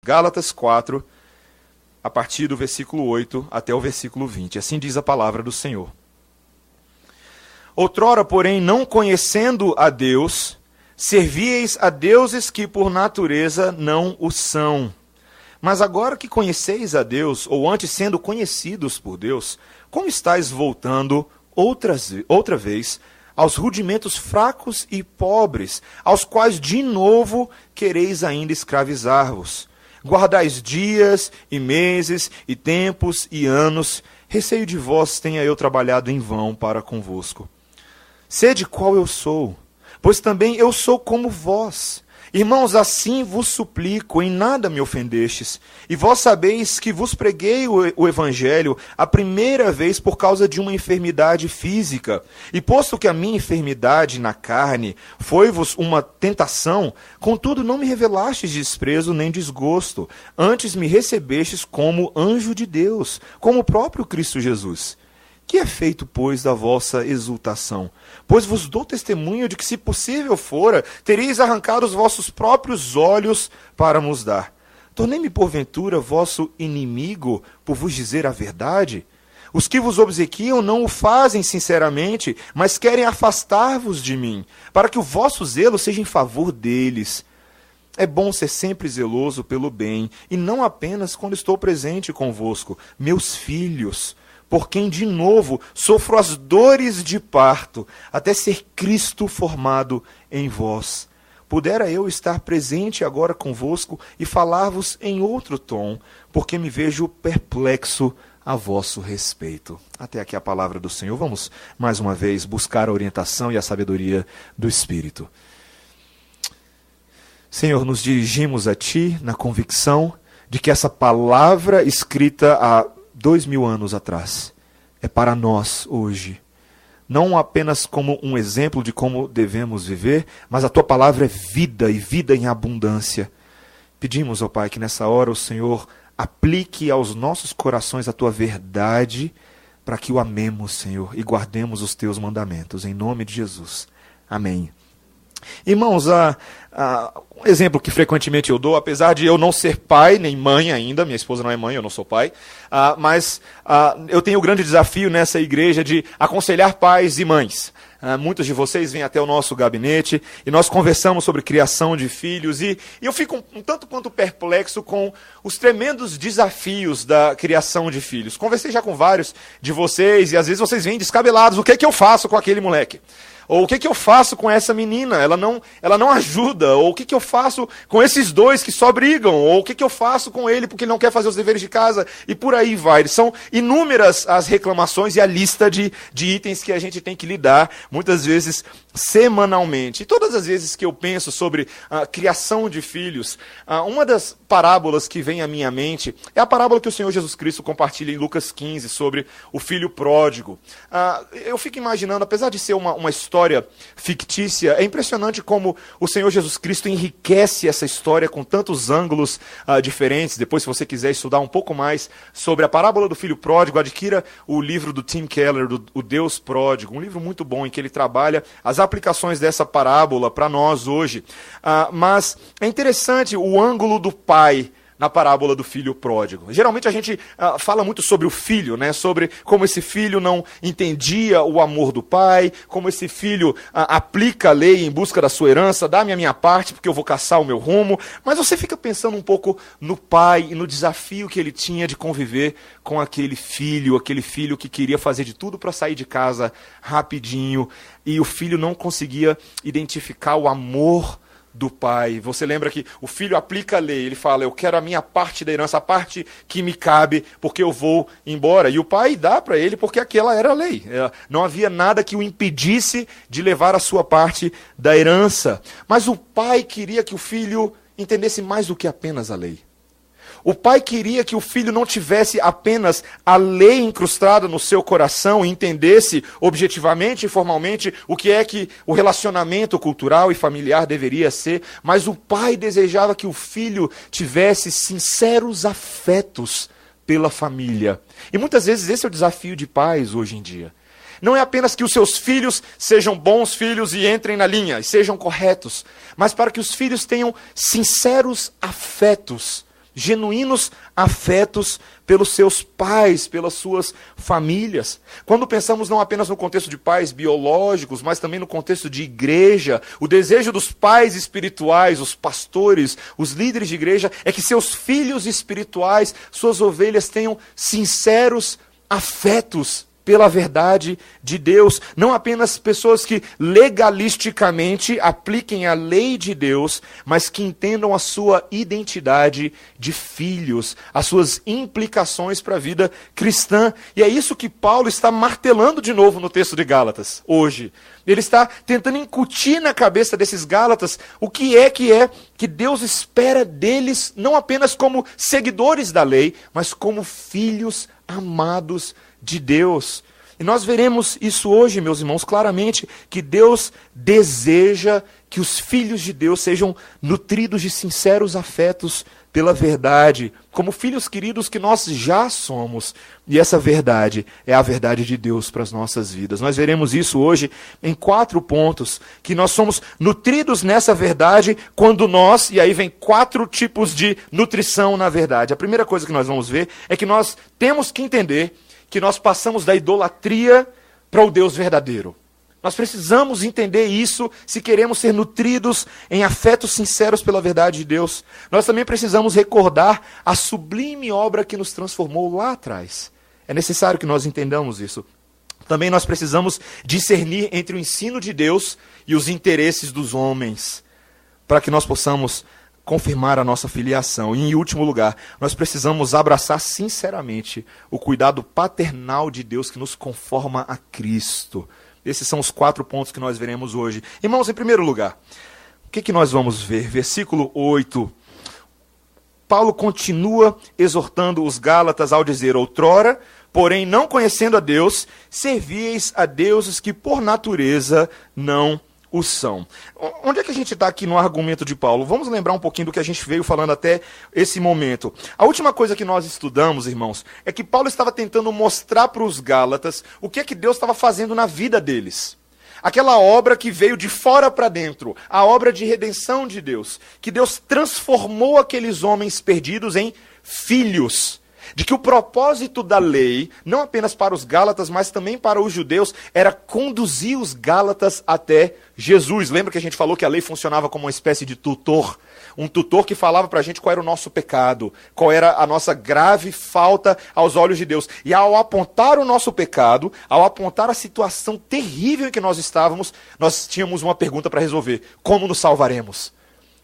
Gálatas 4, a partir do versículo 8 até o versículo 20. Assim diz a palavra do Senhor. Outrora, porém, não conhecendo a Deus, servíeis a deuses que por natureza não o são. Mas agora que conheceis a Deus, ou antes sendo conhecidos por Deus, como estáis voltando outra vez aos rudimentos fracos e pobres, aos quais de novo quereis ainda escravizar-vos? Guardais dias e meses e tempos e anos, receio de vós tenha eu trabalhado em vão para convosco. Sede qual eu sou, pois também eu sou como vós. Irmãos, assim vos suplico, em nada me ofendestes. E vós sabeis que vos preguei o Evangelho a primeira vez por causa de uma enfermidade física. E posto que a minha enfermidade na carne foi-vos uma tentação, contudo não me revelastes desprezo nem desgosto. Antes me recebestes como anjo de Deus, como o próprio Cristo Jesus. Que é feito, pois, da vossa exultação? Pois vos dou testemunho de que, se possível fora, teríeis arrancado os vossos próprios olhos para nos dar. Tornei-me, porventura, vosso inimigo por vos dizer a verdade? Os que vos obsequiam não o fazem sinceramente, mas querem afastar-vos de mim, para que o vosso zelo seja em favor deles. É bom ser sempre zeloso pelo bem, e não apenas quando estou presente convosco, meus filhos, por quem de novo sofro as dores de parto, até ser Cristo formado em vós. Pudera eu estar presente agora convosco e falar-vos em outro tom, porque me vejo perplexo a vosso respeito. Até aqui a palavra do Senhor. Vamos, mais uma vez, buscar a orientação e a sabedoria do Espírito. Senhor, nos dirigimos a Ti na convicção de que essa palavra escrita há 2000 anos atrás é para nós hoje. Não apenas como um exemplo de como devemos viver, mas a Tua palavra é vida e vida em abundância. Pedimos, ó Pai, que nessa hora o Senhor aplique aos nossos corações a Tua verdade, para que o amemos, Senhor, e guardemos os Teus mandamentos. Em nome de Jesus. Amém. Irmãos, um exemplo que frequentemente eu dou, apesar de eu não ser pai nem mãe ainda, minha esposa não é mãe, eu não sou pai, mas eu tenho o grande desafio nessa igreja de aconselhar pais e mães. Muitos de vocês vêm até o nosso gabinete e nós conversamos sobre criação de filhos e eu fico um tanto quanto perplexo com os tremendos desafios da criação de filhos. Conversei já com vários de vocês e às vezes vocês vêm descabelados, o que é que eu faço com aquele moleque? Ou o que eu faço com essa menina? Ela não ajuda. Ou o que eu faço com esses dois que só brigam? Ou o que eu faço com ele porque ele não quer fazer os deveres de casa? E por aí vai. São inúmeras as reclamações e a lista de itens que a gente tem que lidar, muitas vezes semanalmente. E todas as vezes que eu penso sobre a criação de filhos, uma das parábolas que vem à minha mente é a parábola que o Senhor Jesus Cristo compartilha em Lucas 15 sobre o filho pródigo. Eu fico imaginando, apesar de ser uma história fictícia, é impressionante como o Senhor Jesus Cristo enriquece essa história com tantos ângulos diferentes. Depois, se você quiser estudar um pouco mais sobre a parábola do filho pródigo, adquira o livro do Tim Keller, O Deus Pródigo, um livro muito bom em que ele trabalha as aplicações dessa parábola para nós hoje. Mas é interessante o ângulo do pai na parábola do filho pródigo. Geralmente a gente fala muito sobre o filho, né? Sobre como esse filho não entendia o amor do pai, como esse filho aplica a lei em busca da sua herança, dá-me a minha parte porque eu vou caçar o meu rumo. Mas você fica pensando um pouco no pai e no desafio que ele tinha de conviver com aquele filho que queria fazer de tudo para sair de casa rapidinho, e o filho não conseguia identificar o amor do pai. Você lembra que o filho aplica a lei, ele fala, eu quero a minha parte da herança, a parte que me cabe, porque eu vou embora. E o pai dá para ele porque aquela era a lei. Não havia nada que o impedisse de levar a sua parte da herança. Mas o pai queria que o filho entendesse mais do que apenas a lei. O pai queria que o filho não tivesse apenas a lei incrustada no seu coração e entendesse objetivamente e formalmente o que é que o relacionamento cultural e familiar deveria ser, mas o pai desejava que o filho tivesse sinceros afetos pela família. E muitas vezes esse é o desafio de pais hoje em dia. Não é apenas que os seus filhos sejam bons filhos e entrem na linha, e sejam corretos, mas para que os filhos tenham sinceros afetos genuínos afetos pelos seus pais, pelas suas famílias. Quando pensamos não apenas no contexto de pais biológicos, mas também no contexto de igreja, o desejo dos pais espirituais, os pastores, os líderes de igreja, é que seus filhos espirituais, suas ovelhas, tenham sinceros afetos pela verdade de Deus. Não apenas pessoas que legalisticamente apliquem a lei de Deus, mas que entendam a sua identidade de filhos, as suas implicações para a vida cristã. E é isso que Paulo está martelando de novo no texto de Gálatas, hoje. Ele está tentando incutir na cabeça desses Gálatas o que é que Deus espera deles, não apenas como seguidores da lei, mas como filhos amados de Deus. E nós veremos isso hoje, meus irmãos, claramente, que Deus deseja que os filhos de Deus sejam nutridos de sinceros afetos pela verdade, como filhos queridos que nós já somos. E essa verdade é a verdade de Deus para as nossas vidas. Nós veremos isso hoje em 4 pontos, que nós somos nutridos nessa verdade quando nós, e aí vem 4 tipos de nutrição na verdade. A primeira coisa que nós vamos ver é que nós temos que entender que nós passamos da idolatria para o Deus verdadeiro. Nós precisamos entender isso se queremos ser nutridos em afetos sinceros pela verdade de Deus. Nós também precisamos recordar a sublime obra que nos transformou lá atrás. É necessário que nós entendamos isso. Também nós precisamos discernir entre o ensino de Deus e os interesses dos homens, para que nós possamos confirmar a nossa filiação. E, em último lugar, nós precisamos abraçar sinceramente o cuidado paternal de Deus que nos conforma a Cristo. Esses são os 4 pontos que nós veremos hoje. Irmãos, em primeiro lugar, o que nós vamos ver? Versículo 8. Paulo continua exortando os Gálatas ao dizer: outrora, porém, não conhecendo a Deus, servíeis a deuses que por natureza não o são. Onde é que a gente está aqui no argumento de Paulo? Vamos lembrar um pouquinho do que a gente veio falando até esse momento. A última coisa que nós estudamos, irmãos, é que Paulo estava tentando mostrar para os Gálatas o que é que Deus estava fazendo na vida deles. Aquela obra que veio de fora para dentro, a obra de redenção de Deus, que Deus transformou aqueles homens perdidos em filhos. De que o propósito da lei, não apenas para os Gálatas, mas também para os judeus, era conduzir os Gálatas até Jesus. Lembra que a gente falou que a lei funcionava como uma espécie de tutor? Um tutor que falava para a gente qual era o nosso pecado, qual era a nossa grave falta aos olhos de Deus. E ao apontar o nosso pecado, ao apontar a situação terrível em que nós estávamos, nós tínhamos uma pergunta para resolver: como nos salvaremos?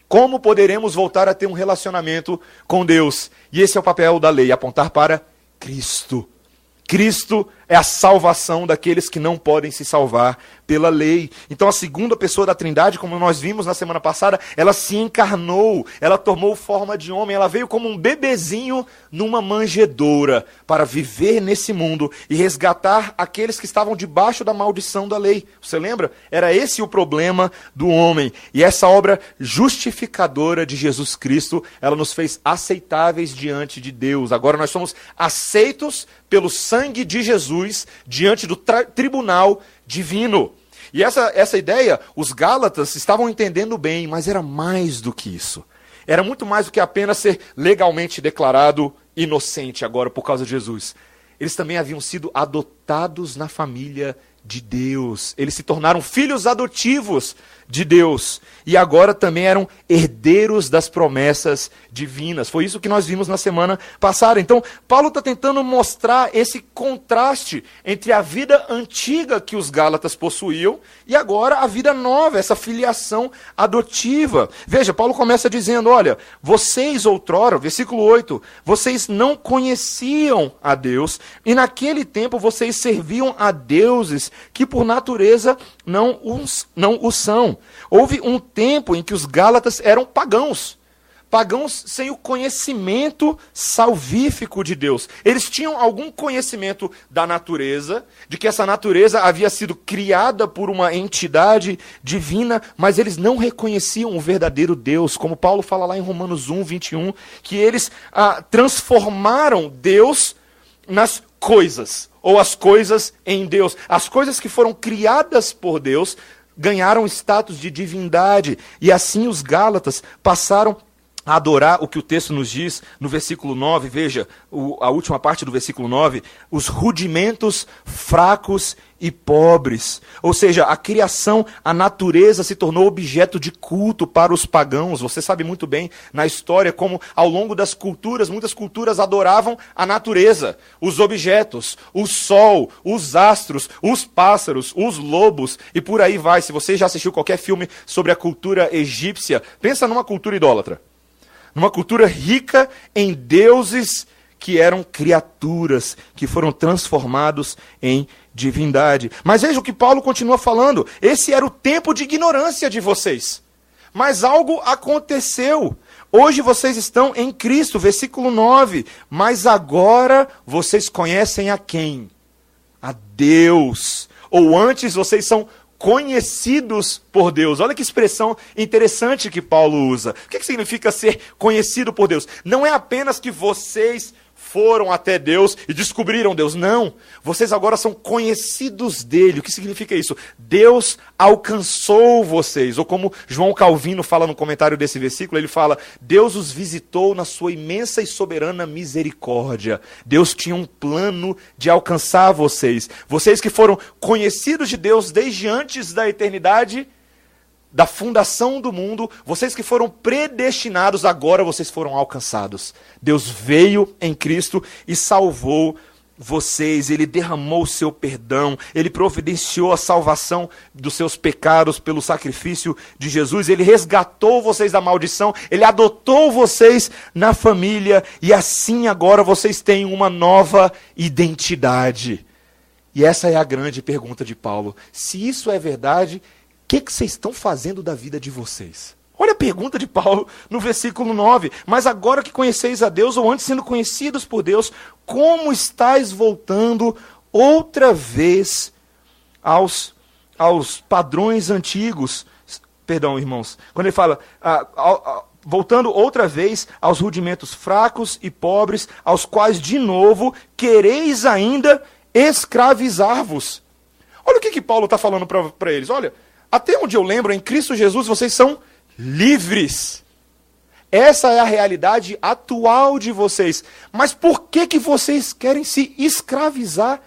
Como poderemos voltar a ter um relacionamento com Deus? E esse é o papel da lei, apontar para Cristo. Cristo é a salvação daqueles que não podem se salvar pela lei. Então a segunda pessoa da Trindade, como nós vimos na semana passada, ela se encarnou, ela tomou forma de homem, ela veio como um bebezinho numa manjedoura para viver nesse mundo e resgatar aqueles que estavam debaixo da maldição da lei. Você lembra? Era esse o problema do homem. E essa obra justificadora de Jesus Cristo, ela nos fez aceitáveis diante de Deus. Agora nós somos aceitos pelo sangue de Jesus diante do tribunal divino. E essa ideia, os Gálatas estavam entendendo bem, mas era mais do que isso. Era muito mais do que apenas ser legalmente declarado inocente agora por causa de Jesus. Eles também haviam sido adotados na família de Deus. Eles se tornaram filhos adotivos de Deus. E agora também eram herdeiros das promessas divinas. Foi isso que nós vimos na semana passada. Então, Paulo está tentando mostrar esse contraste entre a vida antiga que os Gálatas possuíam e agora a vida nova, essa filiação adotiva. Veja, Paulo começa dizendo: olha, vocês outrora, versículo 8, vocês não conheciam a Deus e naquele tempo vocês serviam a deuses que por natureza não o são. Houve um tempo em que os Gálatas eram pagãos. Pagãos sem o conhecimento salvífico de Deus. Eles tinham algum conhecimento da natureza, de que essa natureza havia sido criada por uma entidade divina, mas eles não reconheciam o verdadeiro Deus. Como Paulo fala lá em Romanos 1, 21, que eles transformaram Deus nas coisas, ou as coisas em Deus. As coisas que foram criadas por Deus ganharam status de divindade, e assim os Gálatas passaram a adorar o que o texto nos diz no versículo 9, veja, a última parte do versículo 9, os rudimentos fracos e pobres. Ou seja, a criação, a natureza se tornou objeto de culto para os pagãos. Você sabe muito bem na história como ao longo das culturas, muitas culturas adoravam a natureza, os objetos, o sol, os astros, os pássaros, os lobos e por aí vai. Se você já assistiu qualquer filme sobre a cultura egípcia, pensa numa cultura idólatra. Numa cultura rica em deuses que eram criaturas, que foram transformados em divindade. Mas veja o que Paulo continua falando. Esse era o tempo de ignorância de vocês. Mas algo aconteceu. Hoje vocês estão em Cristo, versículo 9. Mas agora vocês conhecem a quem? A Deus. Ou antes vocês são conhecidos por Deus. Olha que expressão interessante que Paulo usa. O que significa ser conhecido por Deus? Não é apenas que vocês foram até Deus e descobriram Deus. Não. Vocês agora são conhecidos dele. O que significa isso? Deus alcançou vocês. Ou como João Calvino fala no comentário desse versículo, ele fala, Deus os visitou na sua imensa e soberana misericórdia. Deus tinha um plano de alcançar vocês. Vocês que foram conhecidos de Deus desde antes da eternidade, da fundação do mundo, vocês que foram predestinados, agora vocês foram alcançados. Deus veio em Cristo e salvou vocês. Ele derramou o seu perdão, ele providenciou a salvação dos seus pecados pelo sacrifício de Jesus, ele resgatou vocês da maldição, ele adotou vocês na família e assim agora vocês têm uma nova identidade. E essa é a grande pergunta de Paulo. Se isso é verdade, o que vocês estão fazendo da vida de vocês? Olha a pergunta de Paulo no versículo 9. Mas agora que conheceis a Deus, ou antes sendo conhecidos por Deus, como estáis voltando outra vez aos padrões antigos? Perdão, irmãos. Quando ele fala, voltando outra vez aos rudimentos fracos e pobres, aos quais de novo quereis ainda escravizar-vos. Olha o que Paulo está falando para eles. Olha, até onde eu lembro, em Cristo Jesus, vocês são livres. Essa é a realidade atual de vocês. Mas por que vocês querem se escravizar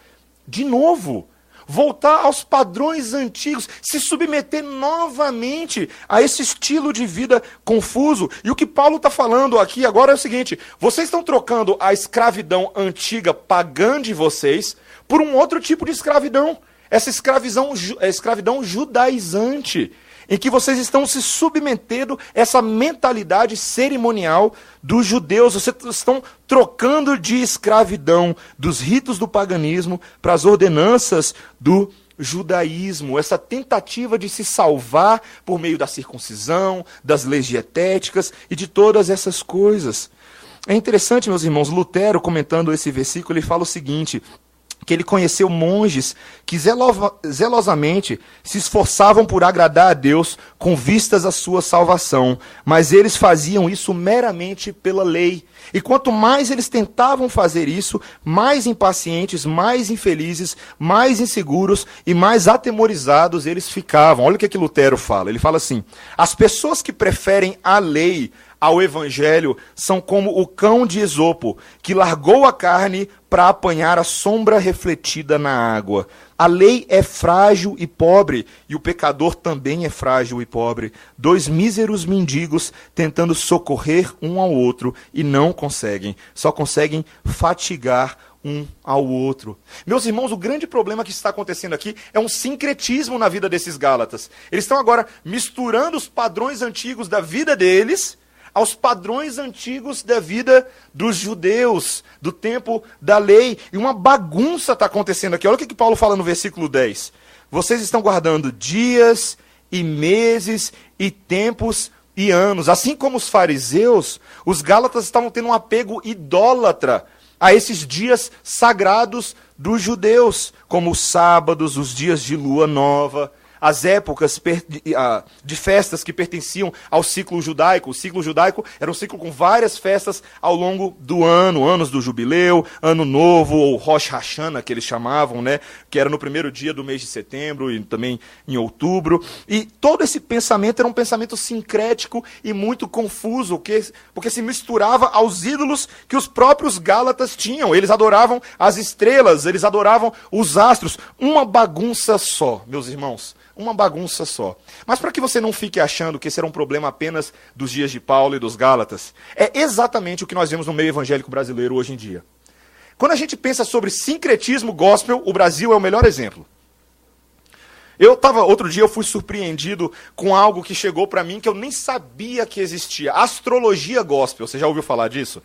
de novo? Voltar aos padrões antigos, se submeter novamente a esse estilo de vida confuso. E o que Paulo está falando aqui agora é o seguinte, vocês estão trocando a escravidão antiga pagã de vocês por um outro tipo de escravidão. Essa escravidão judaizante, em que vocês estão se submetendo a essa mentalidade cerimonial dos judeus. Vocês estão trocando de escravidão dos ritos do paganismo para as ordenanças do judaísmo. Essa tentativa de se salvar por meio da circuncisão, das leis dietéticas e de todas essas coisas. É interessante, meus irmãos, Lutero, comentando esse versículo, ele fala o seguinte, que ele conheceu monges que zelosamente se esforçavam por agradar a Deus com vistas à sua salvação, mas eles faziam isso meramente pela lei. E quanto mais eles tentavam fazer isso, mais impacientes, mais infelizes, mais inseguros e mais atemorizados eles ficavam. Olha o que Lutero fala. Ele fala assim, as pessoas que preferem a lei ao evangelho são como o cão de Esopo, que largou a carne para apanhar a sombra refletida na água. A lei é frágil e pobre, e o pecador também é frágil e pobre. Dois míseros mendigos tentando socorrer um ao outro e não conseguem. Só conseguem fatigar um ao outro. Meus irmãos, o grande problema que está acontecendo aqui é um sincretismo na vida desses Gálatas. Eles estão agora misturando os padrões antigos da vida deles aos padrões antigos da vida dos judeus, do tempo da lei. E uma bagunça está acontecendo aqui. Olha o que Paulo fala no versículo 10. Vocês estão guardando dias e meses e tempos e anos. Assim como os fariseus, os gálatas estavam tendo um apego idólatra a esses dias sagrados dos judeus, como os sábados, os dias de lua nova, as épocas de festas que pertenciam ao ciclo judaico. O ciclo judaico era um ciclo com várias festas ao longo do ano, anos do jubileu, ano novo, ou Rosh Hashanah, que eles chamavam, né? Que era no primeiro dia do mês de setembro e também em outubro. E todo esse pensamento era um pensamento sincrético e muito confuso, porque se misturava aos ídolos que os próprios Gálatas tinham. Eles adoravam as estrelas, eles adoravam os astros. Uma bagunça só, meus irmãos. Uma bagunça só. Mas para que você não fique achando que esse era um problema apenas dos dias de Paulo e dos Gálatas, é exatamente o que nós vemos no meio evangélico brasileiro hoje em dia. Quando a gente pensa sobre sincretismo gospel, o Brasil é o melhor exemplo. Outro dia eu fui surpreendido com algo que chegou para mim que eu nem sabia que existia. Astrologia gospel. Você já ouviu falar disso?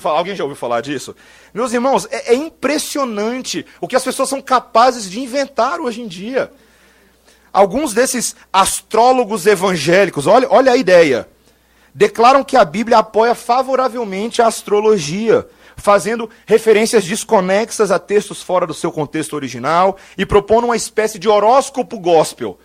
Alguém já ouviu falar disso? Meus irmãos, é impressionante o que as pessoas são capazes de inventar hoje em dia. Alguns desses astrólogos evangélicos, olha a ideia, declaram que a Bíblia apoia favoravelmente a astrologia, fazendo referências desconexas a textos fora do seu contexto original e propondo uma espécie de horóscopo gospel.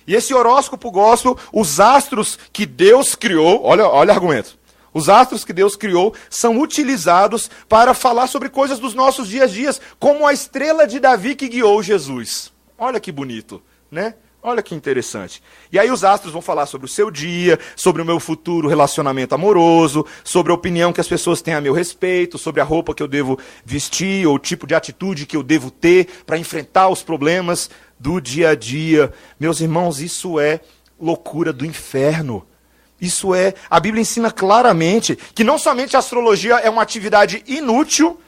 E esse horóscopo gospel, os astros que Deus criou, olha o argumento, os astros que Deus criou são utilizados para falar sobre coisas dos nossos dias a dias, como a estrela de Davi que guiou Jesus. Olha que bonito, né? Olha que interessante. E aí os astros vão falar sobre o seu dia, sobre o meu futuro relacionamento amoroso, sobre a opinião que as pessoas têm a meu respeito, sobre a roupa que eu devo vestir, ou o tipo de atitude que eu devo ter para enfrentar os problemas do dia a dia. Meus irmãos, isso é loucura do inferno. A Bíblia ensina claramente que não somente a astrologia é uma atividade inútil,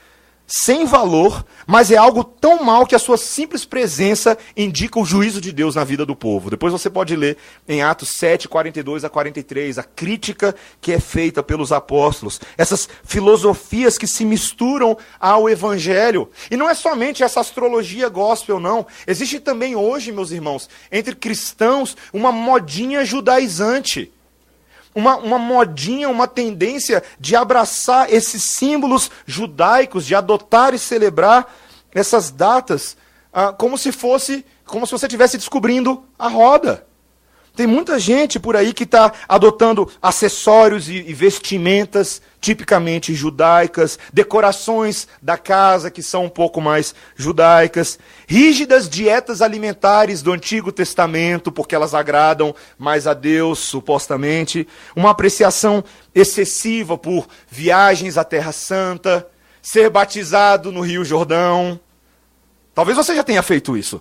sem valor, mas é algo tão mal que a sua simples presença indica o juízo de Deus na vida do povo. Depois você pode ler em Atos 7, 42 a 43, a crítica que é feita pelos apóstolos. Essas filosofias que se misturam ao evangelho. E não é somente essa astrologia gospel, não. Existe também hoje, meus irmãos, entre cristãos, uma modinha judaizante. Uma modinha, uma tendência de abraçar esses símbolos judaicos, de adotar e celebrar essas datas como se você estivesse descobrindo a roda. Tem muita gente por aí que está adotando acessórios e vestimentas tipicamente judaicas, decorações da casa que são um pouco mais judaicas, rígidas dietas alimentares do Antigo Testamento, porque elas agradam mais a Deus, supostamente, uma apreciação excessiva por viagens à Terra Santa, ser batizado no Rio Jordão. Talvez você já tenha feito isso.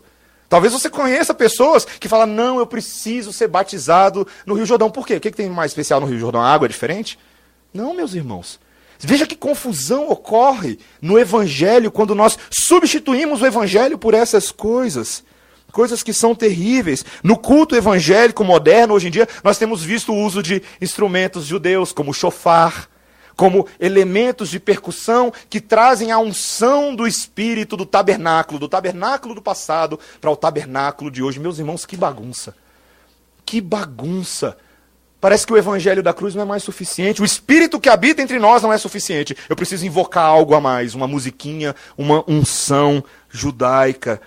Talvez você conheça pessoas que falam, não, eu preciso ser batizado no Rio Jordão. Por quê? O que tem mais especial no Rio Jordão? A água é diferente? Não, meus irmãos. Veja que confusão ocorre no Evangelho quando nós substituímos o Evangelho por essas coisas. Coisas que são terríveis. No culto evangélico moderno, hoje em dia, nós temos visto o uso de instrumentos judeus, como o shofar, como elementos de percussão que trazem a unção do espírito do tabernáculo do passado para o tabernáculo de hoje. Meus irmãos, que bagunça. Que bagunça. Parece que o evangelho da cruz não é mais suficiente. O espírito que habita entre nós não é suficiente. Eu preciso invocar algo a mais, uma musiquinha, uma unção judaica.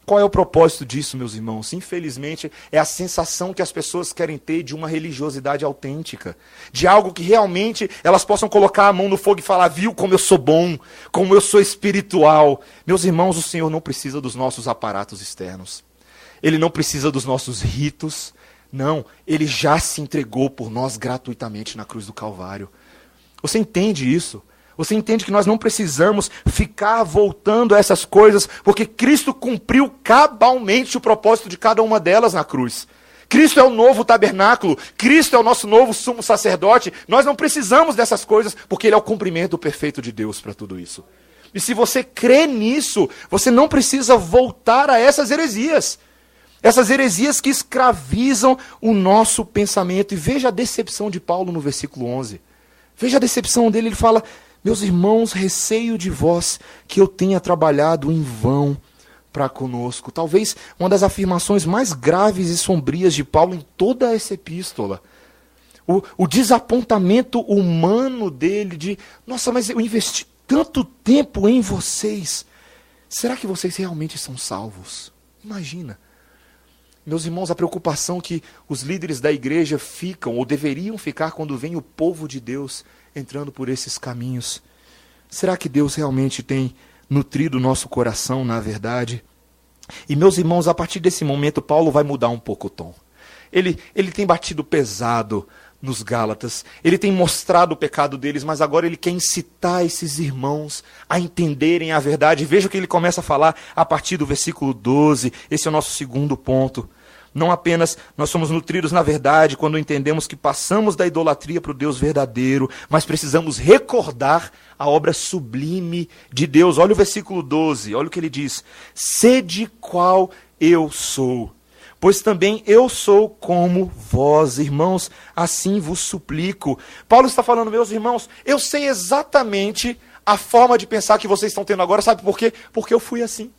Qual é o propósito disso, meus irmãos? Infelizmente, é a sensação que as pessoas querem ter de uma religiosidade autêntica. De algo que realmente elas possam colocar a mão no fogo e falar, viu como eu sou bom, como eu sou espiritual. Meus irmãos, o Senhor não precisa dos nossos aparatos externos. Ele não precisa dos nossos ritos. Não, Ele já se entregou por nós gratuitamente na cruz do Calvário. Você entende isso? Você entende que nós não precisamos ficar voltando a essas coisas, porque Cristo cumpriu cabalmente o propósito de cada uma delas na cruz. Cristo é o novo tabernáculo, Cristo é o nosso novo sumo sacerdote. Nós não precisamos dessas coisas, porque Ele é o cumprimento perfeito de Deus para tudo isso. E se você crê nisso, você não precisa voltar a essas heresias. Essas heresias que escravizam o nosso pensamento. E veja a decepção de Paulo no versículo 11. Veja a decepção dele, ele fala... Meus irmãos, receio de vós que eu tenha trabalhado em vão para conosco. Talvez uma das afirmações mais graves e sombrias de Paulo em toda essa epístola. O desapontamento humano dele de, nossa, mas eu investi tanto tempo em vocês. Será que vocês realmente são salvos? Imagina. Meus irmãos, a preocupação que os líderes da igreja ficam, ou deveriam ficar, quando vem o povo de Deus entrando por esses caminhos. Será que Deus realmente tem nutrido o nosso coração, na verdade? E, meus irmãos, a partir desse momento, Paulo vai mudar um pouco o tom. Ele tem batido pesado nos Gálatas, ele tem mostrado o pecado deles, mas agora ele quer incitar esses irmãos a entenderem a verdade. Veja o que ele começa a falar a partir do versículo 12, esse é o nosso segundo ponto. Não apenas nós somos nutridos na verdade quando entendemos que passamos da idolatria para o Deus verdadeiro, mas precisamos recordar a obra sublime de Deus. Olha o versículo 12, olha o que ele diz. Sede qual eu sou, pois também eu sou como vós, irmãos, assim vos suplico. Paulo está falando, meus irmãos, eu sei exatamente a forma de pensar que vocês estão tendo agora, sabe por quê? Porque eu fui assim.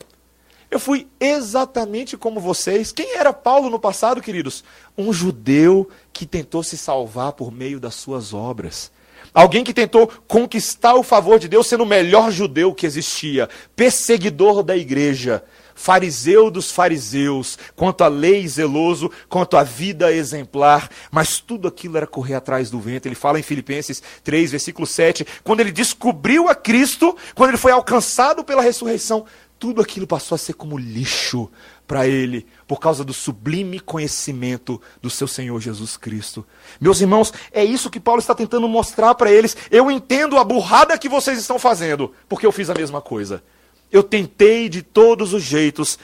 Eu fui exatamente como vocês. Quem era Paulo no passado, queridos? Um judeu que tentou se salvar por meio das suas obras. Alguém que tentou conquistar o favor de Deus sendo o melhor judeu que existia. Perseguidor da igreja. Fariseu dos fariseus. Quanto à lei zeloso, quanto à vida exemplar. Mas tudo aquilo era correr atrás do vento. Ele fala em Filipenses 3, versículo 7. Quando ele descobriu a Cristo, quando ele foi alcançado pela ressurreição, tudo aquilo passou a ser como lixo para ele, por causa do sublime conhecimento do seu Senhor Jesus Cristo. Meus irmãos, é isso que Paulo está tentando mostrar para eles. Eu entendo a burrada que vocês estão fazendo, porque eu fiz a mesma coisa. Eu tentei de todos os jeitos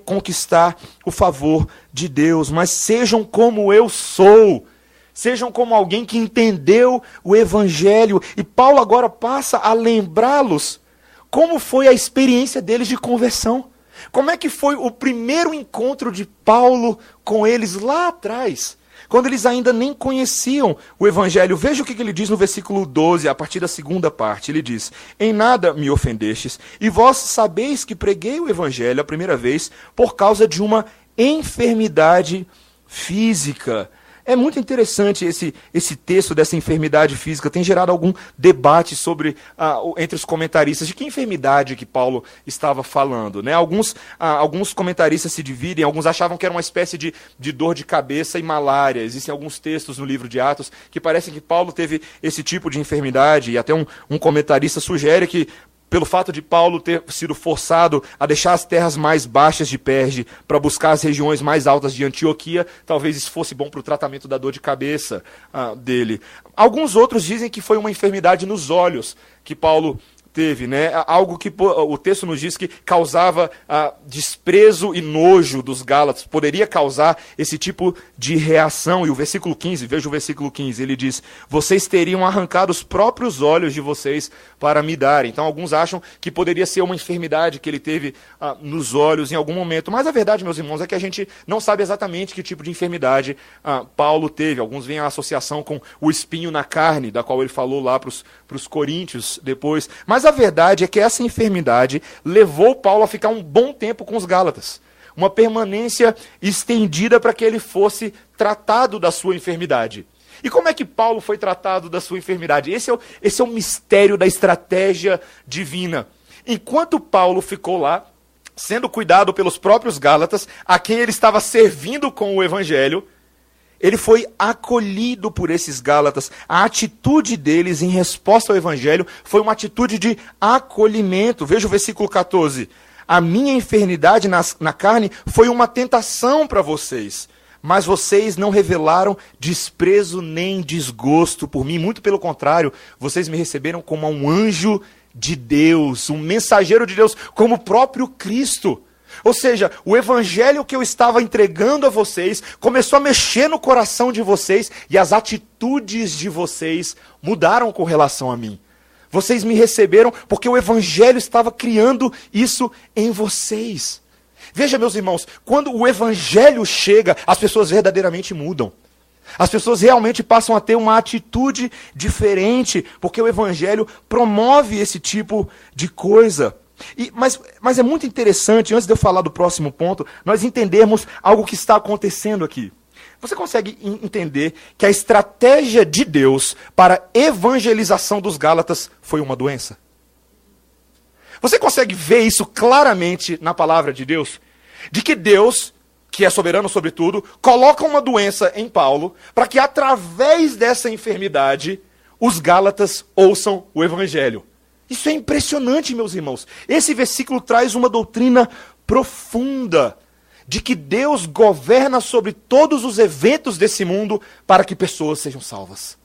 conquistar o favor de Deus, mas sejam como eu sou. Sejam como alguém que entendeu o Evangelho. E Paulo agora passa a lembrá-los como foi a experiência deles de conversão. Como é que foi o primeiro encontro de Paulo com eles lá atrás, quando eles ainda nem conheciam o Evangelho. Veja o que ele diz no versículo 12, a partir da segunda parte. Ele diz, em nada me ofendestes, e vós sabeis que preguei o Evangelho a primeira vez por causa de uma enfermidade física. É muito interessante esse texto dessa enfermidade física. Tem gerado algum debate entre os comentaristas de que enfermidade que Paulo estava falando, né? Alguns comentaristas se dividem, alguns achavam que era uma espécie de dor de cabeça e malária. Existem alguns textos no livro de Atos que parecem que Paulo teve esse tipo de enfermidade, e até um comentarista sugere que, pelo fato de Paulo ter sido forçado a deixar as terras mais baixas de Perge para buscar as regiões mais altas de Antioquia, talvez isso fosse bom para o tratamento da dor de cabeça dele. Alguns outros dizem que foi uma enfermidade nos olhos que Paulo teve, né? Algo que o texto nos diz que causava desprezo e nojo dos Gálatas, poderia causar esse tipo de reação. E o versículo 15, veja o versículo 15, ele diz, vocês teriam arrancado os próprios olhos de vocês para me darem. Então alguns acham que poderia ser uma enfermidade que ele teve nos olhos em algum momento, mas a verdade, meus irmãos, é que a gente não sabe exatamente que tipo de enfermidade Paulo teve. Alguns veem a associação com o espinho na carne, da qual ele falou lá para os coríntios depois, mas a verdade é que essa enfermidade levou Paulo a ficar um bom tempo com os Gálatas. Uma permanência estendida para que ele fosse tratado da sua enfermidade. E como é que Paulo foi tratado da sua enfermidade? Esse é o mistério da estratégia divina. Enquanto Paulo ficou lá, sendo cuidado pelos próprios Gálatas, a quem ele estava servindo com o Evangelho, ele foi acolhido por esses Gálatas. A atitude deles em resposta ao Evangelho foi uma atitude de acolhimento. Veja o versículo 14. A minha enfermidade na carne foi uma tentação para vocês, mas vocês não revelaram desprezo nem desgosto por mim. Muito pelo contrário, vocês me receberam como um anjo de Deus, um mensageiro de Deus, como o próprio Cristo. Ou seja, o evangelho que eu estava entregando a vocês começou a mexer no coração de vocês e as atitudes de vocês mudaram com relação a mim. Vocês me receberam porque o evangelho estava criando isso em vocês. Veja, meus irmãos, quando o evangelho chega, as pessoas verdadeiramente mudam. As pessoas realmente passam a ter uma atitude diferente, porque o evangelho promove esse tipo de coisa. Mas é muito interessante, antes de eu falar do próximo ponto, nós entendermos algo que está acontecendo aqui. Você consegue entender que a estratégia de Deus para a evangelização dos Gálatas foi uma doença? Você consegue ver isso claramente na palavra de Deus? De que Deus que é soberano sobre tudo, coloca uma doença em Paulo, para que através dessa enfermidade, os Gálatas ouçam o evangelho. Isso é impressionante, meus irmãos. Esse versículo traz uma doutrina profunda, de que Deus governa sobre todos os eventos desse mundo para que pessoas sejam salvas.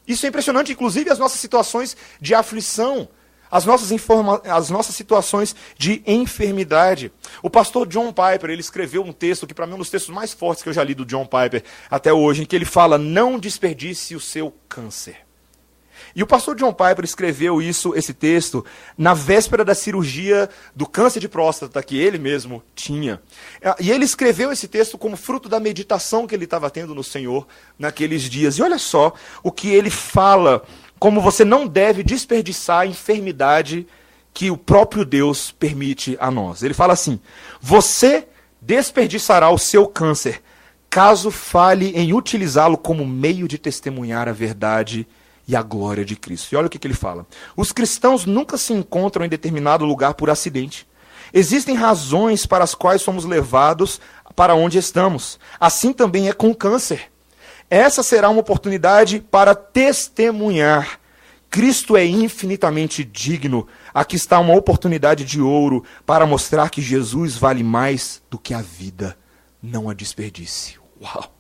Isso é impressionante, inclusive as nossas situações de aflição, as nossas situações de enfermidade. O pastor John Piper, ele escreveu um texto que para mim é um dos textos mais fortes que eu já li do John Piper até hoje, em que ele fala: não desperdice o seu câncer. E o pastor John Piper escreveu esse texto, na véspera da cirurgia do câncer de próstata que ele mesmo tinha. E ele escreveu esse texto como fruto da meditação que ele estava tendo no Senhor naqueles dias. E olha só o que ele fala, como você não deve desperdiçar a enfermidade que o próprio Deus permite a nós. Ele fala assim: você desperdiçará o seu câncer, caso fale em utilizá-lo como meio de testemunhar a verdade e a glória de Cristo. E olha o que ele fala. Os cristãos nunca se encontram em determinado lugar por acidente. Existem razões para as quais somos levados para onde estamos. Assim também é com o câncer. Essa será uma oportunidade para testemunhar. Cristo é infinitamente digno. Aqui está uma oportunidade de ouro para mostrar que Jesus vale mais do que a vida. Não a desperdice. Uau!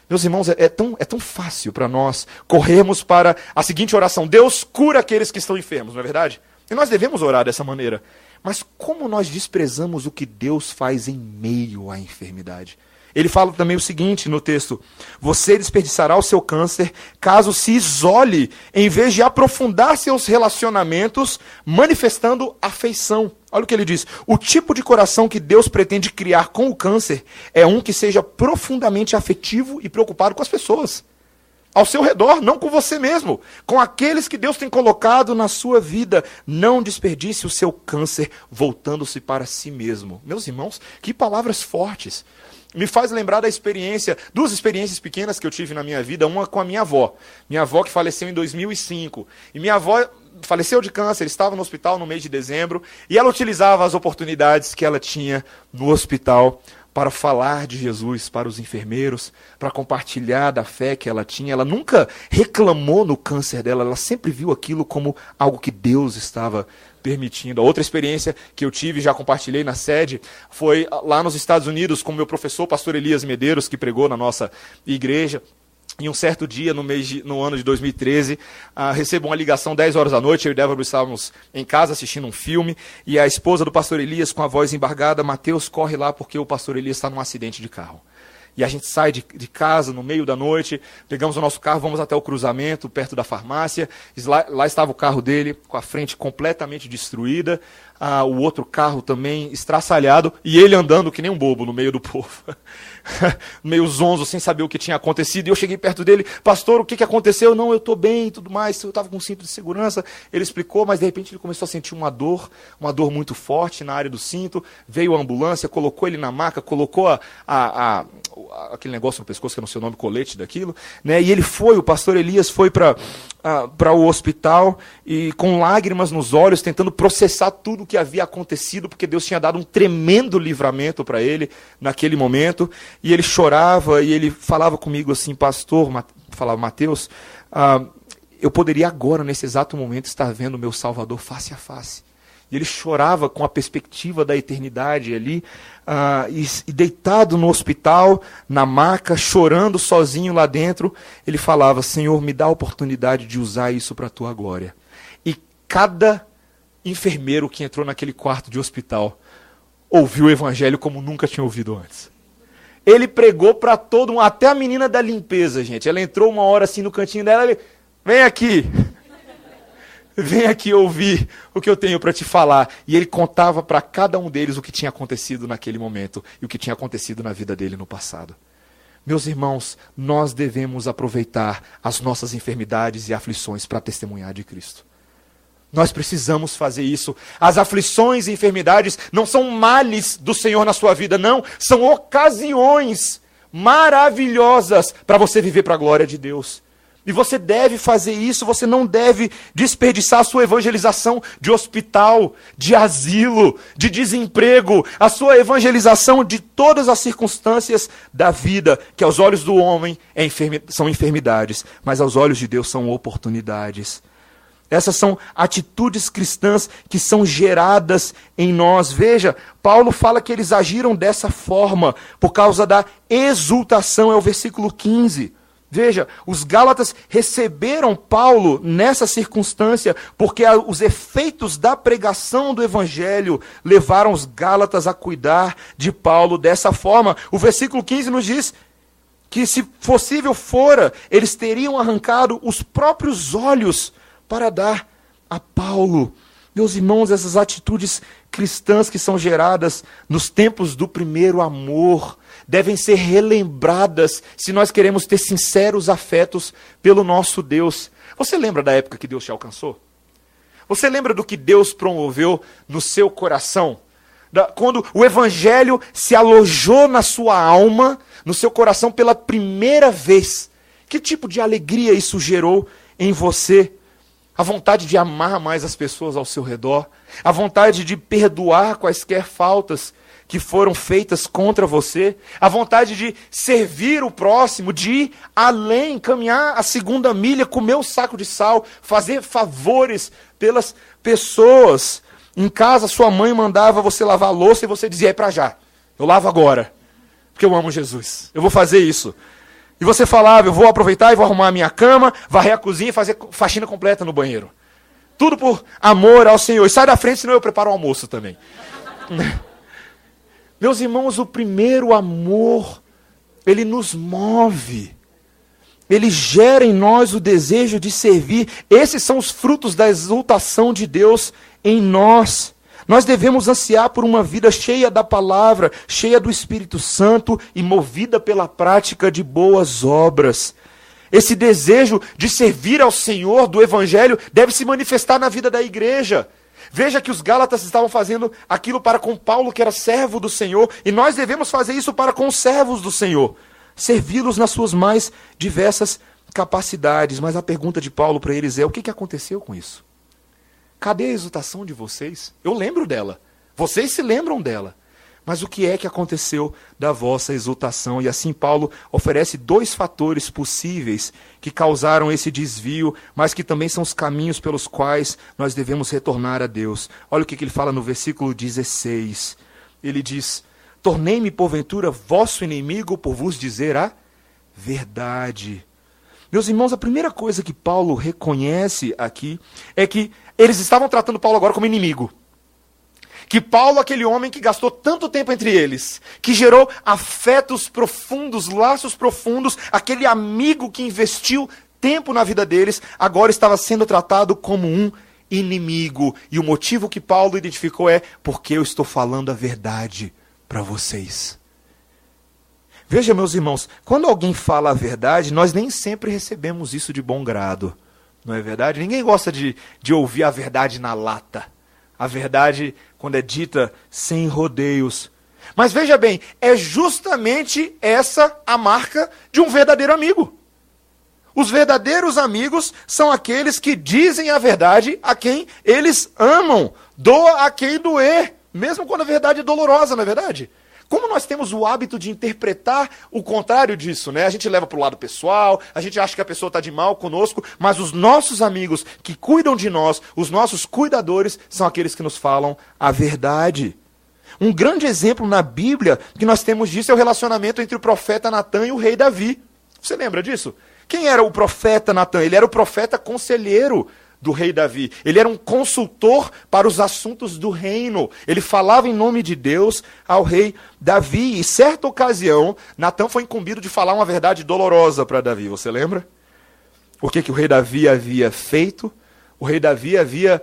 Meus irmãos, é tão fácil para nós corrermos para a seguinte oração: Deus cura aqueles que estão enfermos, não é verdade? E nós devemos orar dessa maneira. Mas como nós desprezamos o que Deus faz em meio à enfermidade? Ele fala também o seguinte no texto: você desperdiçará o seu câncer caso se isole, em vez de aprofundar seus relacionamentos, manifestando afeição. Olha o que ele diz: o tipo de coração que Deus pretende criar com o câncer é um que seja profundamente afetivo e preocupado com as pessoas ao seu redor, não com você mesmo, com aqueles que Deus tem colocado na sua vida. Não desperdice o seu câncer voltando-se para si mesmo. Meus irmãos, que palavras fortes. Me faz lembrar duas experiências pequenas que eu tive na minha vida, uma com a minha avó. Minha avó que faleceu em 2005. E minha avó faleceu de câncer, estava no hospital no mês de dezembro, e ela utilizava as oportunidades que ela tinha no hospital para falar de Jesus para os enfermeiros, para compartilhar da fé que ela tinha. Ela nunca reclamou no câncer dela, ela sempre viu aquilo como algo que Deus estava permitindo. A outra experiência que eu tive, já compartilhei na sede, foi lá nos Estados Unidos com o meu professor, pastor Elias Medeiros, que pregou na nossa igreja. Em um certo dia, no ano de 2013, recebo uma ligação 10 horas da noite, eu e Débora estávamos em casa assistindo um filme, e a esposa do pastor Elias, com a voz embargada: Mateus, corre lá porque o pastor Elias está num acidente de carro. E a gente sai de casa no meio da noite, pegamos o nosso carro, vamos até o cruzamento, perto da farmácia. Lá estava o carro dele, com a frente completamente destruída, o outro carro também estraçalhado, e ele andando que nem um bobo no meio do povo. Meio zonzo, sem saber o que tinha acontecido. E eu cheguei perto dele: pastor, o que aconteceu? Não, eu estou bem e tudo mais, eu estava com um cinto de segurança. Ele explicou, mas de repente ele começou a sentir uma dor muito forte na área do cinto. Veio a ambulância, colocou ele na maca, colocou aquele negócio no pescoço, que eu não sei o nome, colete daquilo, né? E o pastor Elias foi para o hospital, e com lágrimas nos olhos, tentando processar tudo o que havia acontecido, porque Deus tinha dado um tremendo livramento para ele naquele momento. E ele chorava, e ele falava comigo assim: pastor, falava, Mateus, eu poderia agora, nesse exato momento, estar vendo o meu Salvador face a face. E ele chorava com a perspectiva da eternidade ali, e deitado no hospital, na maca, chorando sozinho lá dentro, ele falava: Senhor, me dá a oportunidade de usar isso para a tua glória. E cada enfermeiro que entrou naquele quarto de hospital ouviu o evangelho como nunca tinha ouvido antes. Ele pregou para todo mundo, até a menina da limpeza, gente. Ela entrou uma hora assim no cantinho dela: vem aqui. Vem aqui ouvir o que eu tenho para te falar. E ele contava para cada um deles o que tinha acontecido naquele momento e o que tinha acontecido na vida dele no passado. Meus irmãos, nós devemos aproveitar as nossas enfermidades e aflições para testemunhar de Cristo. Nós precisamos fazer isso. As aflições e enfermidades não são males do Senhor na sua vida, não. São ocasiões maravilhosas para você viver para a glória de Deus. E você deve fazer isso, você não deve desperdiçar a sua evangelização de hospital, de asilo, de desemprego, a sua evangelização de todas as circunstâncias da vida, que aos olhos do homem são enfermidades, mas aos olhos de Deus são oportunidades. Essas são atitudes cristãs que são geradas em nós. Veja, Paulo fala que eles agiram dessa forma por causa da exultação, é o versículo 15. Veja, os Gálatas receberam Paulo nessa circunstância porque os efeitos da pregação do Evangelho levaram os Gálatas a cuidar de Paulo dessa forma. O versículo 15 nos diz que, se possível fora, eles teriam arrancado os próprios olhos para dar a Paulo. Meus irmãos, essas atitudes cristãs que são geradas nos tempos do primeiro amor devem ser relembradas se nós queremos ter sinceros afetos pelo nosso Deus. Você lembra da época que Deus te alcançou? Você lembra do que Deus promoveu no seu coração? Quando o Evangelho se alojou na sua alma, no seu coração pela primeira vez. Que tipo de alegria isso gerou em você? A vontade de amar mais as pessoas ao seu redor, a vontade de perdoar quaisquer faltas que foram feitas contra você, a vontade de servir o próximo, de ir além, caminhar a segunda milha, comer o saco de sal, fazer favores pelas pessoas. Em casa, sua mãe mandava você lavar a louça e você dizia, é pra já, eu lavo agora, porque eu amo Jesus, eu vou fazer isso. E você falava, eu vou aproveitar e vou arrumar a minha cama, varrer a cozinha e fazer faxina completa no banheiro. Tudo por amor ao Senhor. E sai da frente, senão eu preparo o almoço também. Meus irmãos, o primeiro amor, ele nos move. Ele gera em nós o desejo de servir. Esses são os frutos da exultação de Deus em nós. Nós devemos ansiar por uma vida cheia da palavra, cheia do Espírito Santo e movida pela prática de boas obras. Esse desejo de servir ao Senhor do Evangelho deve se manifestar na vida da igreja. Veja que os Gálatas estavam fazendo aquilo para com Paulo, que era servo do Senhor, e nós devemos fazer isso para com os servos do Senhor. Servi-los nas suas mais diversas capacidades. Mas a pergunta de Paulo para eles é, o que aconteceu com isso? Cadê a exultação de vocês? Eu lembro dela. Vocês se lembram dela. Mas o que é que aconteceu da vossa exultação? E assim Paulo oferece dois fatores possíveis que causaram esse desvio, mas que também são os caminhos pelos quais nós devemos retornar a Deus. Olha o que ele fala no versículo 16. Ele diz, tornei-me porventura vosso inimigo por vos dizer a verdade. Meus irmãos, a primeira coisa que Paulo reconhece aqui é que eles estavam tratando Paulo agora como inimigo. Que Paulo, aquele homem que gastou tanto tempo entre eles, que gerou afetos profundos, laços profundos, aquele amigo que investiu tempo na vida deles, agora estava sendo tratado como um inimigo. E o motivo que Paulo identificou é porque eu estou falando a verdade para vocês. Veja, meus irmãos, quando alguém fala a verdade, nós nem sempre recebemos isso de bom grado. Não é verdade? Ninguém gosta de ouvir a verdade na lata. A verdade, quando é dita sem rodeios. Mas veja bem, é justamente essa a marca de um verdadeiro amigo. Os verdadeiros amigos são aqueles que dizem a verdade a quem eles amam. Doa a quem doer, mesmo quando a verdade é dolorosa, não é verdade? Como nós temos o hábito de interpretar o contrário disso, né? A gente leva para o lado pessoal, a gente acha que a pessoa está de mal conosco, mas os nossos amigos que cuidam de nós, os nossos cuidadores, são aqueles que nos falam a verdade. Um grande exemplo na Bíblia que nós temos disso é o relacionamento entre o profeta Natã e o rei Davi. Você lembra disso? Quem era o profeta Natã? Ele era o profeta conselheiro do rei Davi. Ele era um consultor para os assuntos do reino. Ele falava em nome de Deus ao rei Davi. E certa ocasião, Natã foi incumbido de falar uma verdade dolorosa para Davi. Você lembra? O que o rei Davi havia feito? O rei Davi havia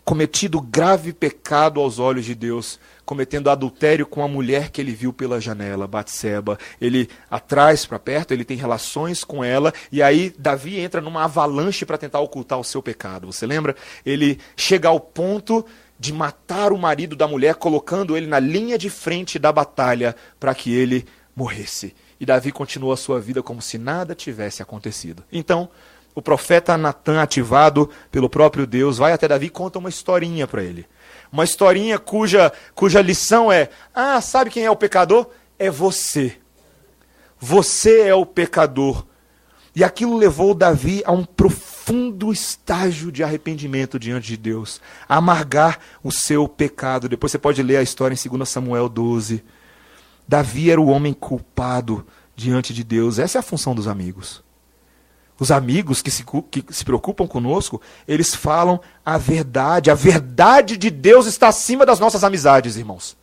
cometido grave pecado aos olhos de Deus, cometendo adultério com a mulher que ele viu pela janela, Batseba. Ele atrás para perto, ele tem relações com ela, e aí Davi entra numa avalanche para tentar ocultar o seu pecado. Você lembra? Ele chega ao ponto de matar o marido da mulher, colocando ele na linha de frente da batalha para que ele morresse. E Davi continua a sua vida como se nada tivesse acontecido. Então, o profeta Natan, ativado pelo próprio Deus, vai até Davi e conta uma historinha para ele. Uma historinha cuja lição é: sabe quem é o pecador? É você. Você é o pecador. E aquilo levou Davi a um profundo estágio de arrependimento diante de Deus, a amargar o seu pecado. Depois você pode ler a história em 2 Samuel 12. Davi era o homem culpado diante de Deus. Essa é a função dos amigos. Os amigos que se preocupam conosco, eles falam a verdade. A verdade de Deus está acima das nossas amizades, irmãos.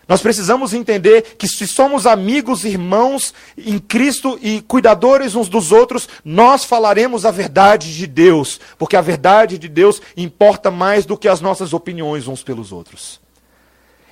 Nós precisamos entender que se somos amigos, irmãos em Cristo e cuidadores uns dos outros, nós falaremos a verdade de Deus, porque a verdade de Deus importa mais do que as nossas opiniões uns pelos outros.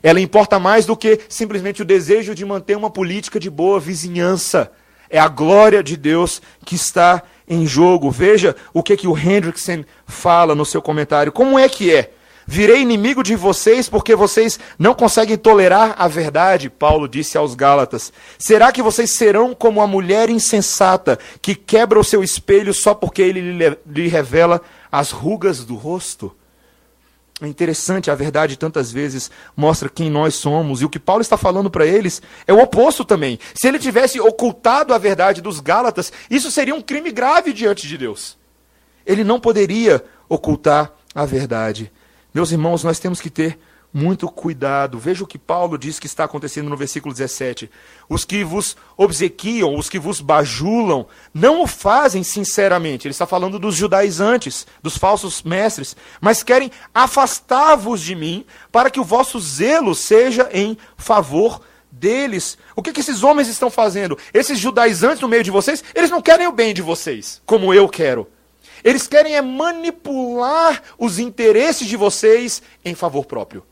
Ela importa mais do que simplesmente o desejo de manter uma política de boa vizinhança. É a glória de Deus que está em jogo. Veja o que o Hendrickson fala no seu comentário. Como é que é? Virei inimigo de vocês porque vocês não conseguem tolerar a verdade, Paulo disse aos Gálatas. Será que vocês serão como a mulher insensata que quebra o seu espelho só porque ele lhe revela as rugas do rosto? É interessante, a verdade tantas vezes mostra quem nós somos. E o que Paulo está falando para eles é o oposto também. Se ele tivesse ocultado a verdade dos Gálatas, isso seria um crime grave diante de Deus. Ele não poderia ocultar a verdade. Meus irmãos, nós temos que ter muito cuidado. Veja o que Paulo diz que está acontecendo no versículo 17. Os que vos obsequiam, os que vos bajulam, não o fazem sinceramente. Ele está falando dos judaizantes, dos falsos mestres, mas querem afastar-vos de mim para que o vosso zelo seja em favor deles. O que esses homens estão fazendo? Esses judaizantes no meio de vocês, eles não querem o bem de vocês, como eu quero. Eles querem manipular os interesses de vocês em favor próprio.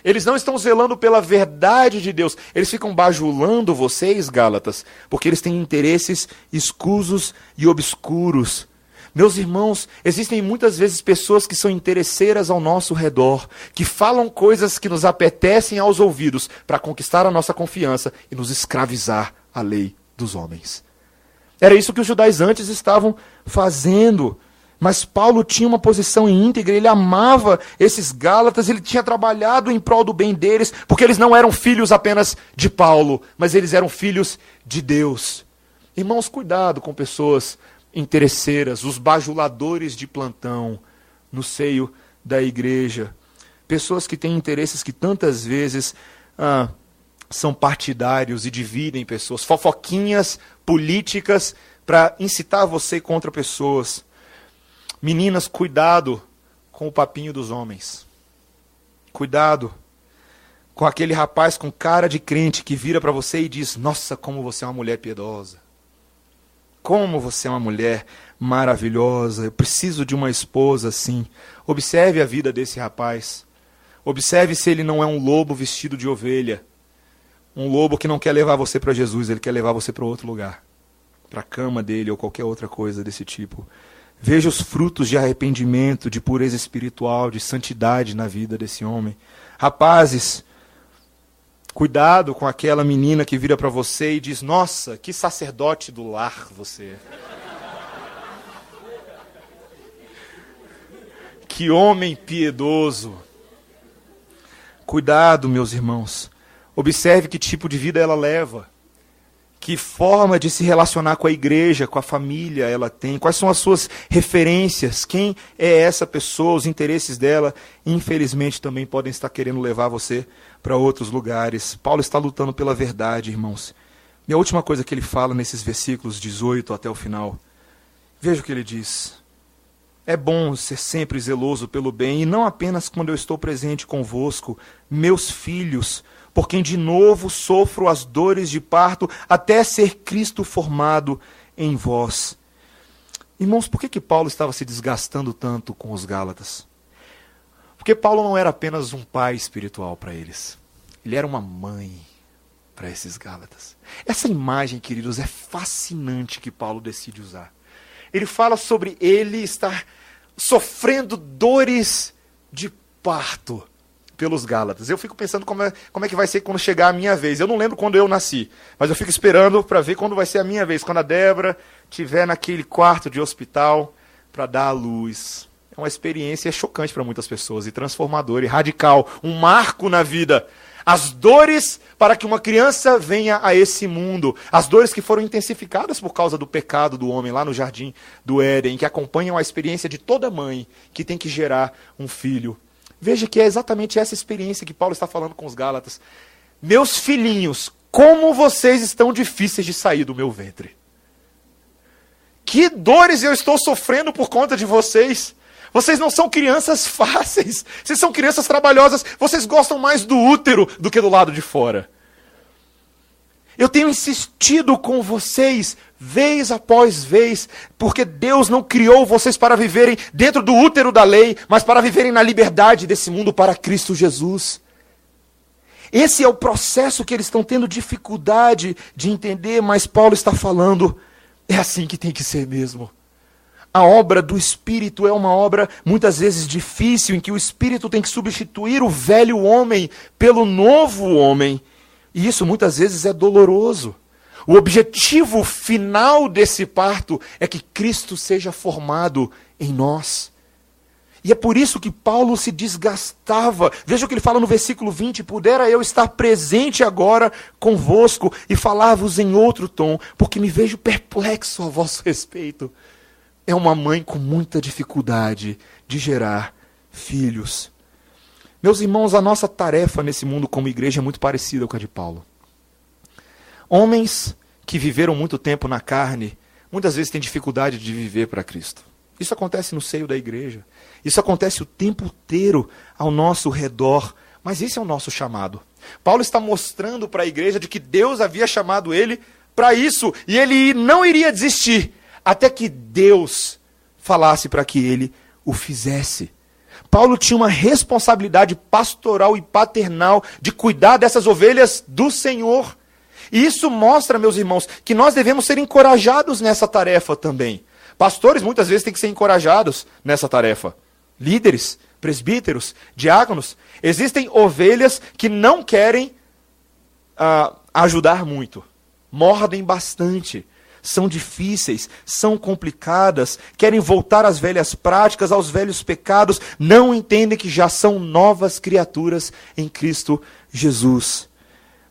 Eles não estão zelando pela verdade de Deus. Eles ficam bajulando vocês, Gálatas, porque eles têm interesses escusos e obscuros. Meus irmãos, existem muitas vezes pessoas que são interesseiras ao nosso redor, que falam coisas que nos apetecem aos ouvidos para conquistar a nossa confiança e nos escravizar à lei dos homens. Era isso que os judaizantes estavam fazendo. Mas Paulo tinha uma posição íntegra, ele amava esses Gálatas, ele tinha trabalhado em prol do bem deles, porque eles não eram filhos apenas de Paulo, mas eles eram filhos de Deus. Irmãos, cuidado com pessoas interesseiras, os bajuladores de plantão no seio da igreja. Pessoas que têm interesses que tantas vezes são partidários e dividem pessoas, fofoquinhas políticas para incitar você contra pessoas. Meninas, cuidado com o papinho dos homens. Cuidado com aquele rapaz com cara de crente que vira para você e diz: nossa, como você é uma mulher piedosa. Como você é uma mulher maravilhosa. Eu preciso de uma esposa assim. Observe a vida desse rapaz. Observe se ele não é um lobo vestido de ovelha. Um lobo que não quer levar você para Jesus, ele quer levar você para outro lugar. Para a cama dele ou qualquer outra coisa desse tipo. Veja os frutos de arrependimento, de pureza espiritual, de santidade na vida desse homem. Rapazes, cuidado com aquela menina que vira para você e diz: nossa, que sacerdote do lar você é. Que homem piedoso. Cuidado, meus irmãos. Observe que tipo de vida ela leva. Que forma de se relacionar com a igreja, com a família ela tem? Quais são as suas referências? Quem é essa pessoa? Os interesses dela, infelizmente, também podem estar querendo levar você para outros lugares. Paulo está lutando pela verdade, irmãos. E a última coisa que ele fala nesses versículos 18 até o final. Veja o que ele diz. É bom ser sempre zeloso pelo bem, e não apenas quando eu estou presente convosco, meus filhos, por quem de novo sofro as dores de parto, até ser Cristo formado em vós. Irmãos, por que Paulo estava se desgastando tanto com os Gálatas? Porque Paulo não era apenas um pai espiritual para eles. Ele era uma mãe para esses Gálatas. Essa imagem, queridos, é fascinante que Paulo decide usar. Ele fala sobre ele estar sofrendo dores de parto. pelos Gálatas. Eu fico pensando como é que vai ser quando chegar a minha vez. Eu não lembro quando eu nasci, mas eu fico esperando para ver quando vai ser a minha vez, quando a Débora estiver naquele quarto de hospital para dar à luz. É uma experiência chocante para muitas pessoas, e transformadora, e radical, um marco na vida. As dores para que uma criança venha a esse mundo, as dores que foram intensificadas por causa do pecado do homem lá no jardim do Éden, que acompanham a experiência de toda mãe que tem que gerar um filho. Veja que é exatamente essa experiência que Paulo está falando com os Gálatas. Meus filhinhos, como vocês estão difíceis de sair do meu ventre. Que dores eu estou sofrendo por conta de vocês. Vocês não são crianças fáceis. Vocês são crianças trabalhosas. Vocês gostam mais do útero do que do lado de fora. Eu tenho insistido com vocês, vez após vez, porque Deus não criou vocês para viverem dentro do útero da lei, mas para viverem na liberdade desse mundo para Cristo Jesus. Esse é o processo que eles estão tendo dificuldade de entender, mas Paulo está falando, é assim que tem que ser mesmo. A obra do Espírito é uma obra muitas vezes difícil, em que o Espírito tem que substituir o velho homem pelo novo homem. E isso muitas vezes é doloroso. O objetivo final desse parto é que Cristo seja formado em nós. E é por isso que Paulo se desgastava. Veja o que ele fala no versículo 20. Pudera eu estar presente agora convosco e falar-vos em outro tom, porque me vejo perplexo a vosso respeito. É uma mãe com muita dificuldade de gerar filhos. Meus irmãos, a nossa tarefa nesse mundo como igreja é muito parecida com a de Paulo. Homens que viveram muito tempo na carne, muitas vezes têm dificuldade de viver para Cristo. Isso acontece no seio da igreja. Isso acontece o tempo inteiro ao nosso redor. Mas esse é o nosso chamado. Paulo está mostrando para a igreja de que Deus havia chamado ele para isso. E ele não iria desistir até que Deus falasse para que ele o fizesse. Paulo tinha uma responsabilidade pastoral e paternal de cuidar dessas ovelhas do Senhor. E isso mostra, meus irmãos, que nós devemos ser encorajados nessa tarefa também. Pastores muitas vezes têm que ser encorajados nessa tarefa. Líderes, presbíteros, diáconos. Existem ovelhas que não querem ajudar muito. Mordem bastante. São difíceis, são complicadas, querem voltar às velhas práticas, aos velhos pecados, não entendem que já são novas criaturas em Cristo Jesus.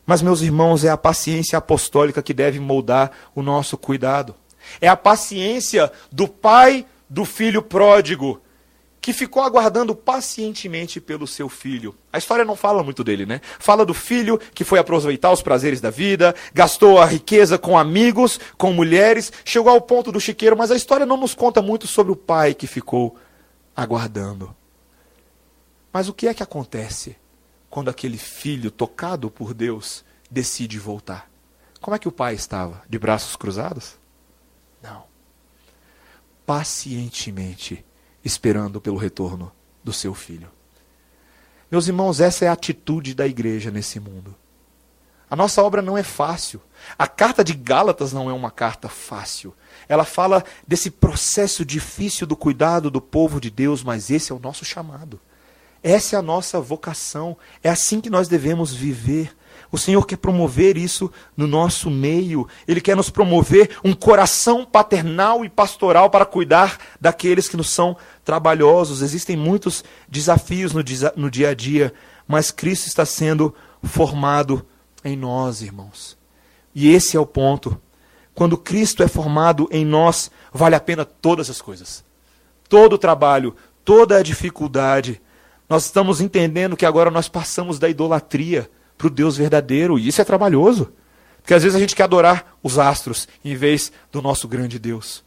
Mas, meus irmãos, é a paciência apostólica que deve moldar o nosso cuidado. É a paciência do pai do filho pródigo, que ficou aguardando pacientemente pelo seu filho. A história não fala muito dele, né? Fala do filho que foi aproveitar os prazeres da vida, gastou a riqueza com amigos, com mulheres, chegou ao ponto do chiqueiro, mas a história não nos conta muito sobre o pai que ficou aguardando. Mas o que é que acontece quando aquele filho, tocado por Deus, decide voltar? Como é que o pai estava? De braços cruzados? Não. Pacientemente esperando pelo retorno do seu filho. Meus irmãos, essa é a atitude da igreja nesse mundo. A nossa obra não é fácil. A carta de Gálatas não é uma carta fácil. Ela fala desse processo difícil do cuidado do povo de Deus, mas esse é o nosso chamado. Essa é a nossa vocação. É assim que nós devemos viver. O Senhor quer promover isso no nosso meio. Ele quer nos promover um coração paternal e pastoral para cuidar daqueles que nos são trabalhosos. Existem muitos desafios no dia a dia, mas Cristo está sendo formado em nós, irmãos. E esse é o ponto. Quando Cristo é formado em nós, vale a pena todas as coisas. Todo o trabalho, toda a dificuldade. Nós estamos entendendo que agora nós passamos da idolatria para o Deus verdadeiro, e isso é trabalhoso, porque às vezes a gente quer adorar os astros em vez do nosso grande Deus.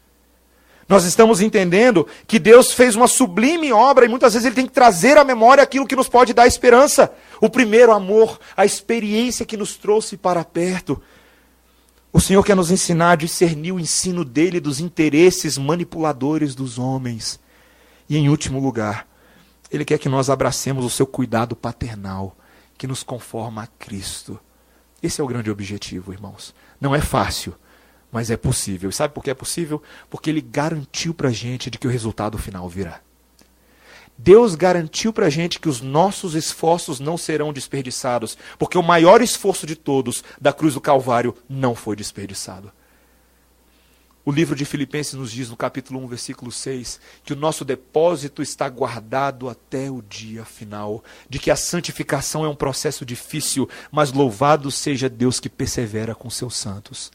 Nós estamos entendendo que Deus fez uma sublime obra e muitas vezes Ele tem que trazer à memória aquilo que nos pode dar esperança. O primeiro amor, a experiência que nos trouxe para perto. O Senhor quer nos ensinar a discernir o ensino dEle dos interesses manipuladores dos homens. E em último lugar, Ele quer que nós abracemos o seu cuidado paternal, que nos conforma a Cristo. Esse é o grande objetivo, irmãos. Não é fácil, mas é possível. E sabe por que é possível? Porque Ele garantiu para a gente de que o resultado final virá. Deus garantiu para a gente que os nossos esforços não serão desperdiçados, porque o maior esforço de todos, da cruz do Calvário, não foi desperdiçado. O livro de Filipenses nos diz, no capítulo 1, versículo 6, que o nosso depósito está guardado até o dia final, de que a santificação é um processo difícil, mas louvado seja Deus que persevera com seus santos.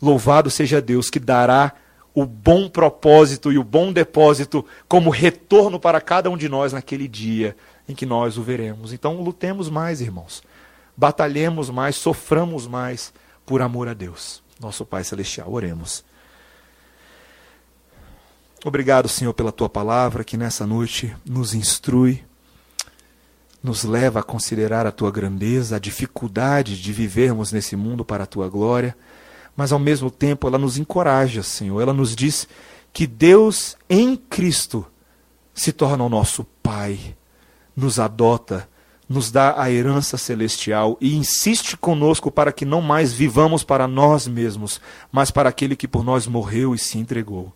Louvado seja Deus que dará o bom propósito e o bom depósito como retorno para cada um de nós naquele dia em que nós o veremos. Então lutemos mais, irmãos. Batalhemos mais, soframos mais por amor a Deus. Nosso Pai Celestial, oremos. Obrigado, Senhor, pela Tua palavra que nessa noite nos instrui, nos leva a considerar a Tua grandeza, a dificuldade de vivermos nesse mundo para a Tua glória, mas ao mesmo tempo ela nos encoraja, Senhor. Ela nos diz que Deus em Cristo se torna o nosso Pai, nos adota, nos dá a herança celestial e insiste conosco para que não mais vivamos para nós mesmos, mas para aquele que por nós morreu e se entregou.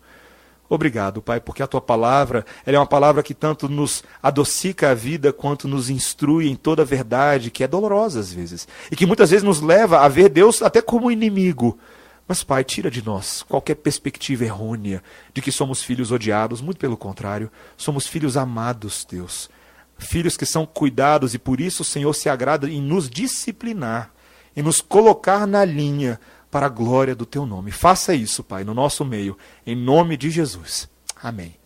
Obrigado, Pai, porque a Tua palavra ela é uma palavra que tanto nos adocica a vida quanto nos instrui em toda a verdade, que é dolorosa às vezes, e que muitas vezes nos leva a ver Deus até como inimigo. Mas, Pai, tira de nós qualquer perspectiva errônea de que somos filhos odiados. Muito pelo contrário, somos filhos amados, Deus. Filhos que são cuidados e por isso o Senhor se agrada em nos disciplinar, em nos colocar na linha para a glória do Teu nome. Faça isso, Pai, no nosso meio, em nome de Jesus. Amém.